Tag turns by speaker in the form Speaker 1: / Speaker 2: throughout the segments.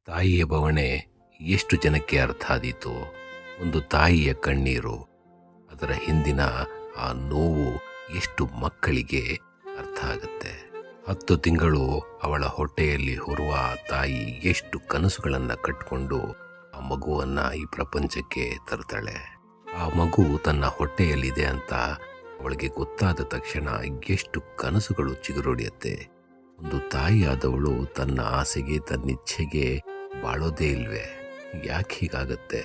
Speaker 1: ತಾಯಿಯ ಬವಣೆ ಎಷ್ಟು ಜನಕ್ಕೆ ಅರ್ಥ ಆದೀತು. ಒಂದು ತಾಯಿಯ ಕಣ್ಣೀರು, ಅದರ ಹಿಂದಿನ ಆ ನೋವು ಎಷ್ಟು ಮಕ್ಕಳಿಗೆ ಅರ್ಥ ಆಗುತ್ತೆ. 10 ತಿಂಗಳು ಅವಳ ಹೊಟ್ಟೆಯಲ್ಲಿ ಹೊರುವ ಆ ತಾಯಿ ಎಷ್ಟು ಕನಸುಗಳನ್ನು ಕಟ್ಟಿಕೊಂಡು ಆ ಮಗುವನ್ನು ಈ ಪ್ರಪಂಚಕ್ಕೆ ತರ್ತಾಳೆ. ಆ ಮಗು ತನ್ನ ಹೊಟ್ಟೆಯಲ್ಲಿದೆ ಅಂತ ಅವಳಿಗೆ ಗೊತ್ತಾದ ತಕ್ಷಣ ಎಷ್ಟು ಕನಸುಗಳು ಚಿಗುರೊಡೆಯುತ್ತೆ. ಒಂದು ತಾಯಿಯಾದವಳು ತನ್ನ ಆಸೆಗೆ ತನ್ನಿಚ್ಛೆಗೆ ಬಾಳೋದೇ ಇಲ್ವೇ? ಯಾಕೆ ಹೀಗಾಗತ್ತೆ?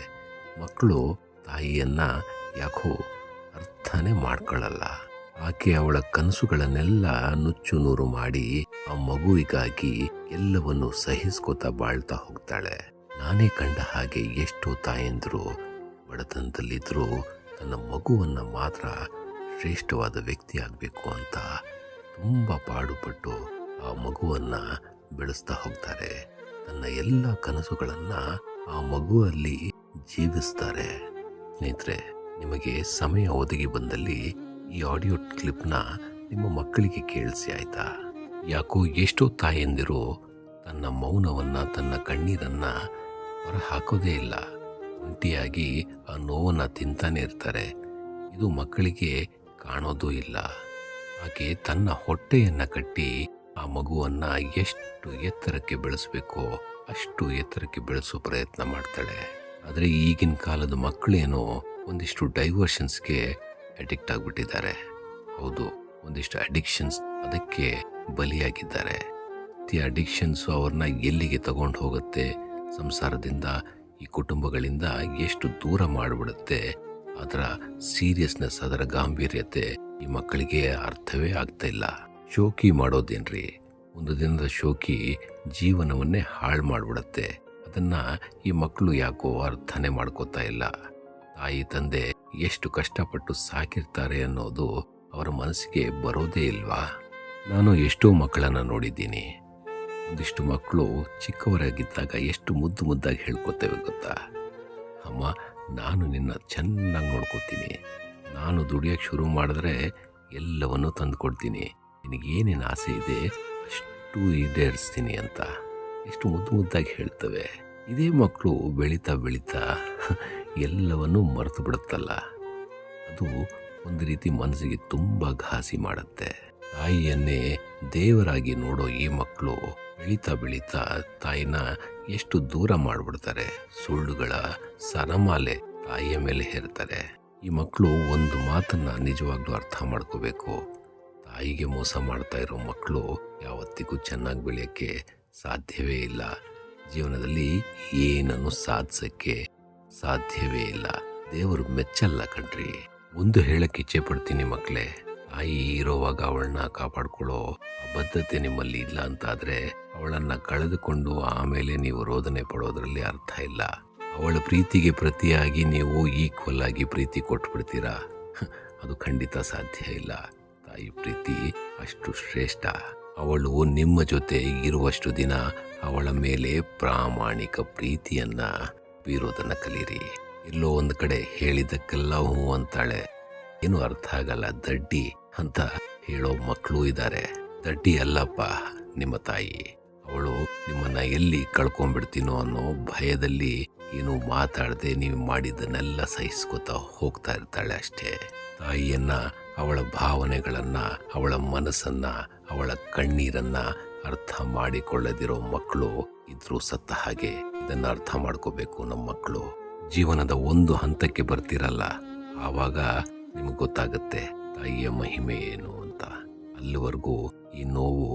Speaker 1: ಮಕ್ಕಳು ತಾಯಿಯನ್ನ ಯಾಕೋ ಅರ್ಥನೇ ಮಾಡ್ಕೊಳ್ಳಲ್ಲ. ಆಕೆ ಅವಳ ಕನಸುಗಳನ್ನೆಲ್ಲ ನುಚ್ಚು ನೂರು ಮಾಡಿ ಆ ಮಗುವಿಗಾಗಿ ಎಲ್ಲವನ್ನು ಸಹಿಸ್ಕೋತಾ ಬಾಳ್ತಾ ಹೋಗ್ತಾಳೆ. ನಾನೇ ಕಂಡ ಹಾಗೆ ಎಷ್ಟೋ ತಾಯಂದಿರು ಬಡತನದಲ್ಲಿದ್ದರೂ ತನ್ನ ಮಗುವನ್ನ ಮಾತ್ರ ಶ್ರೇಷ್ಠವಾದ ವ್ಯಕ್ತಿ ಆಗಬೇಕು ಅಂತ ತುಂಬ ಪಾಡುಪಟ್ಟು ಆ ಮಗುವನ್ನ ಬೆಳೆಸ್ತಾ ಹೋಗ್ತಾರೆ. ತನ್ನ ಎಲ್ಲ ಕನಸುಗಳನ್ನ ಆ ಮಗುವಲ್ಲಿ ಜೀವಿಸ್ತಾರೆ. ಸ್ನೇಹಿತರೆ, ನಿಮಗೆ ಸಮಯ ಒದಗಿ ಬಂದಲ್ಲಿ ಈ ಆಡಿಯೋ ಕ್ಲಿಪ್ನ ನಿಮ್ಮ ಮಕ್ಕಳಿಗೆ ಕೇಳಿಸಿ ಆಯ್ತಾ? ಯಾಕೋ ಎಷ್ಟೋ ತಾಯಂದಿರು ತನ್ನ ಮೌನವನ್ನ, ತನ್ನ ಕಣ್ಣೀರನ್ನ ಹೊರ ಹಾಕೋದೇ ಇಲ್ಲ. ಒಂಟಿಯಾಗಿ ಆ ನೋವನ್ನು ತಿಂತಾನೆ ಇರ್ತಾರೆ. ಇದು ಮಕ್ಕಳಿಗೆ ಕಾಣೋದೂ ಇಲ್ಲ. ಆಕೆ ತನ್ನ ಹೊಟ್ಟೆಯನ್ನ ಕಟ್ಟಿ ಆ ಮಗುವನ್ನ ಎಷ್ಟು ಎತ್ತರಕ್ಕೆ ಬೆಳೆಸಬೇಕೋ ಅಷ್ಟು ಎತ್ತರಕ್ಕೆ ಬೆಳೆಸೋ ಪ್ರಯತ್ನ ಮಾಡ್ತಾಳೆ. ಆದರೆ ಈಗಿನ ಕಾಲದ ಮಕ್ಕಳೇನೋ ಒಂದಿಷ್ಟು ಡೈವರ್ಷನ್ಸ್ಗೆ ಅಡಿಕ್ಟ್ ಆಗಿಬಿಟ್ಟಿದ್ದಾರೆ. ಹೌದು, ಒಂದಿಷ್ಟು ಅಡಿಕ್ಷನ್ಸ್ ಅದಕ್ಕೆ ಬಲಿಯಾಗಿದ್ದಾರೆ. ಈ ಅಡಿಕ್ಷನ್ಸು ಅವ್ರನ್ನ ಎಲ್ಲಿಗೆ ತಗೊಂಡು ಹೋಗುತ್ತೆ, ಸಂಸಾರದಿಂದ, ಈ ಕುಟುಂಬಗಳಿಂದ ಎಷ್ಟು ದೂರ ಮಾಡಿಬಿಡುತ್ತೆ. ಅದರ ಸೀರಿಯಸ್ನೆಸ್, ಅದರ ಗಾಂಭೀರ್ಯತೆ ಈ ಮಕ್ಕಳಿಗೆ ಅರ್ಥವೇ ಆಗ್ತಾ ಇಲ್ಲ. ಶೋಕಿ ಮಾಡೋದೇನ್ರಿ? ಒಂದು ದಿನದ ಶೋಕಿ ಜೀವನವನ್ನೇ ಹಾಳು ಮಾಡಿಬಿಡುತ್ತೆ. ಅದನ್ನ ಈ ಮಕ್ಕಳು ಯಾಕೋ ಅರ್ಥನೇ ಮಾಡ್ಕೋತಾ ಇಲ್ಲ. ತಾಯಿ ತಂದೆ ಎಷ್ಟು ಕಷ್ಟಪಟ್ಟು ಸಾಕಿರ್ತಾರೆ ಅನ್ನೋದು ಅವರ ಮನಸ್ಸಿಗೆ ಬರೋದೇ ಇಲ್ವಾ? ನಾನು ಎಷ್ಟೋ ಮಕ್ಕಳನ್ನು ನೋಡಿದ್ದೀನಿ. ಒಂದಿಷ್ಟು ಮಕ್ಕಳು ಚಿಕ್ಕವರಾಗಿದ್ದಾಗ ಎಷ್ಟು ಮುದ್ದು ಮುದ್ದಾಗಿ ಹೇಳ್ಕೊತೇವೆ ಗೊತ್ತಾ? ಅಮ್ಮ, ನಾನು ನಿನ್ನ ಚೆನ್ನಾಗಿ ನೋಡ್ಕೋತೀನಿ, ನಾನು ದುಡಿಯೋಕ್ಕೆ ಶುರು ಮಾಡಿದ್ರೆ ಎಲ್ಲವನ್ನೂ ತಂದು ಕೊಡ್ತೀನಿ, ನಿನಗೇನೇನು ಆಸೆ ಇದೆ ಅಷ್ಟು ಈಡೇರಿಸ್ತೀನಿ ಅಂತ ಎಷ್ಟು ಮುದ್ದು ಮುದ್ದಾಗಿ ಹೇಳ್ತವೆ. ಇದೇ ಮಕ್ಕಳು ಬೆಳೀತಾ ಬೆಳೀತಾ ಎಲ್ಲವನ್ನೂ ಮರೆತು ಬಿಡುತ್ತಲ್ಲ. ಅದು ಒಂದು ರೀತಿ ಮನಸ್ಸಿಗೆ ತುಂಬ ಘಾಸಿ ಮಾಡುತ್ತೆ. ತಾಯಿಯನ್ನೇ ದೇವರಾಗಿ ನೋಡೋ ಈ ಮಕ್ಕಳು ಬೆಳೀತಾ ಬೆಳೀತಾ ತಾಯಿನ ಎಷ್ಟು ದೂರ ಮಾಡಿಬಿಡ್ತಾರೆ. ಸುಳ್ಳುಗಳ ಸರಮಾಲೆ ತಾಯಿಯ ಮೇಲೆ ಹೇರ್ತಾರೆ. ಈ ಮಕ್ಕಳು ಒಂದು ಮಾತನ್ನ ನಿಜವಾಗ್ಲೂ ಅರ್ಥ ಮಾಡ್ಕೋಬೇಕು. ತಾಯಿಗೆ ಮೋಸ ಮಾಡ್ತಾ ಇರೋ ಮಕ್ಕಳು ಯಾವತ್ತಿಗೂ ಚೆನ್ನಾಗಿ ಬೆಳೆಯೋಕ್ಕೆ ಸಾಧ್ಯವೇ ಇಲ್ಲ. ಜೀವನದಲ್ಲಿ ಏನನ್ನು ಸಾಧಿಸೋಕ್ಕೆ ಸಾಧ್ಯವೇ ಇಲ್ಲ. ದೇವರು ಮೆಚ್ಚಲ್ಲ ಕಣ್ರಿ. ಒಂದು ಹೇಳಕ್ಕೆ ಇಚ್ಛೆ ಪಡ್ತೀನಿ ಮಕ್ಕಳೇ, ತಾಯಿ ಇರೋವಾಗ ಅವಳನ್ನ ಕಾಪಾಡ್ಕೊಳ್ಳೋ ಬದ್ಧತೆ ನಿಮ್ಮಲ್ಲಿ ಇಲ್ಲ ಅಂತಾದರೆ ಅವಳನ್ನು ಕಳೆದುಕೊಂಡು ಆಮೇಲೆ ನೀವು ರೋದನೆ ಪಡೋದ್ರಲ್ಲಿ ಅರ್ಥ ಇಲ್ಲ. ಅವಳ ಪ್ರೀತಿಗೆ ಪ್ರತಿಯಾಗಿ ನೀವು ಈಕ್ವಲ್ ಆಗಿ ಪ್ರೀತಿ ಕೊಟ್ಬಿಡ್ತೀರಾ? ಅದು ಖಂಡಿತ ಸಾಧ್ಯ ಇಲ್ಲ. ತಾಯಿ ಪ್ರೀತಿ ಅಷ್ಟು ಶ್ರೇಷ್ಠ. ಅವಳು ನಿಮ್ಮ ಜೊತೆ ಇರುವಷ್ಟು ದಿನ ಅವಳ ಮೇಲೆ ಪ್ರಾಮಾಣಿಕ ಪ್ರೀತಿಯನ್ನ ಬೀರೋದನ್ನ ಕಲೀರಿ. ಎಲ್ಲೋ ಒಂದು ಕಡೆ ಹೇಳಿದ್ದಕ್ಕೆಲ್ಲ ಹೂ ಅಂತಾಳೆ, ಏನು ಅರ್ಥ ಆಗಲ್ಲ, ದಡ್ಡಿ ಅಂತ ಹೇಳೋ ಮಕ್ಕಳು ಇದ್ದಾರೆ. ದಡ್ಡಿ ಅಲ್ಲಪ್ಪ ನಿಮ್ಮ ತಾಯಿ. ಅವಳು ನಿಮ್ಮನ್ನ ಎಲ್ಲಿ ಕಳ್ಕೊಂಡ್ಬಿಡ್ತೀನೋ ಅನ್ನೋ ಭಯದಲ್ಲಿ ಏನು ಮಾತಾಡದೆ ನೀವು ಮಾಡಿದ್ದನ್ನೆಲ್ಲ ಸಹಿಸ್ಕೊತಾ ಹೋಗ್ತಾ ಇರ್ತಾಳೆ ಅಷ್ಟೇ. ತಾಯಿಯನ್ನ, ಅವಳ ಭಾವನೆಗಳನ್ನ, ಅವಳ ಮನಸ್ಸನ್ನ, ಅವಳ ಕಣ್ಣೀರನ್ನ ಅರ್ಥ ಮಾಡಿಕೊಳ್ಳದಿರೋ ಮಕ್ಕಳು ಇದ್ರೂ ಸತ್ತ ಹಾಗೆ. ಇದನ್ನ ಅರ್ಥ ಮಾಡ್ಕೋಬೇಕು ನಮ್ಮ ಮಕ್ಕಳು. ಜೀವನದ ಒಂದು ಹಂತಕ್ಕೆ ಬರ್ತಿರಲ್ಲ, ಆವಾಗ ನಿಮಗೆ ಗೊತ್ತಾಗುತ್ತೆ ತಾಯಿಯ ಮಹಿಮೆ ಏನು ಅಂತ. ಅಲ್ಲಿವರೆಗೂ ಈ ನೋವು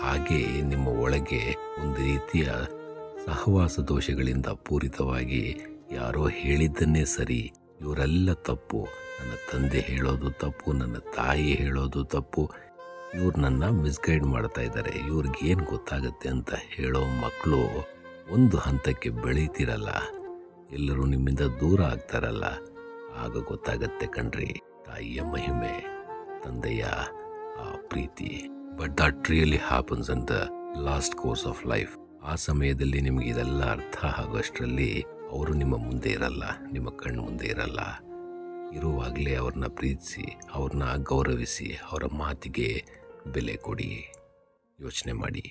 Speaker 1: ಹಾಗೆ ನಿಮ್ಮ ಒಳಗೆ ಒಂದು ರೀತಿಯ ಸಹವಾಸ ದೋಷಗಳಿಂದ ಪೂರಿತವಾಗಿ ಯಾರೋ ಹೇಳಿದ್ದನ್ನೇ ಸರಿ, ಇವರೆಲ್ಲ ತಪ್ಪು, ನನ್ನ ತಂದೆ ಹೇಳೋದು ತಪ್ಪು, ನನ್ನ ತಾಯಿ ಹೇಳೋದು ತಪ್ಪು, ಇವ್ರು ನನ್ನ ಮಿಸ್ಗೈಡ್ ಮಾಡ್ತಾ ಇದ್ದಾರೆ, ಇವ್ರಿಗೇನು ಗೊತ್ತಾಗುತ್ತೆ ಅಂತ ಹೇಳೋ ಮಕ್ಕಳು ಒಂದು ಹಂತಕ್ಕೆ ಬೆಳೀತಿರಲ್ಲ, ಎಲ್ಲರೂ ನಿಮ್ಮಿಂದ ದೂರ ಆಗ್ತಾರಲ್ಲ, ಆಗ ಗೊತ್ತಾಗತ್ತೆ ಕಣ್ರಿ ತಾಯಿಯ ಮಹಿಮೆ, ತಂದೆಯ ಆ ಪ್ರೀತಿ. But that really happens in the last course of life. ಆ ಸಮಯದಲ್ಲಿ ನಿಮಗೆ ಇದೆಲ್ಲ ಅರ್ಥ ಆಗೋಷ್ಟರಲ್ಲಿ ಅವರು ನಿಮ್ಮ ಮುಂದೆ ಇರಲ್ಲ, ನಿಮ್ಮ ಕಣ್ಣು ಮುಂದೆ ಇರಲ್ಲ. ಇರುವಾಗಲೇ ಅವ್ರನ್ನ ಪ್ರೀತಿಸಿ, ಅವ್ರನ್ನ ಗೌರವಿಸಿ, ಅವರ ಮಾತಿಗೆ ಬೆಲೆ ಕೊಡಿ. ಯೋಚನೆ ಮಾಡಿ.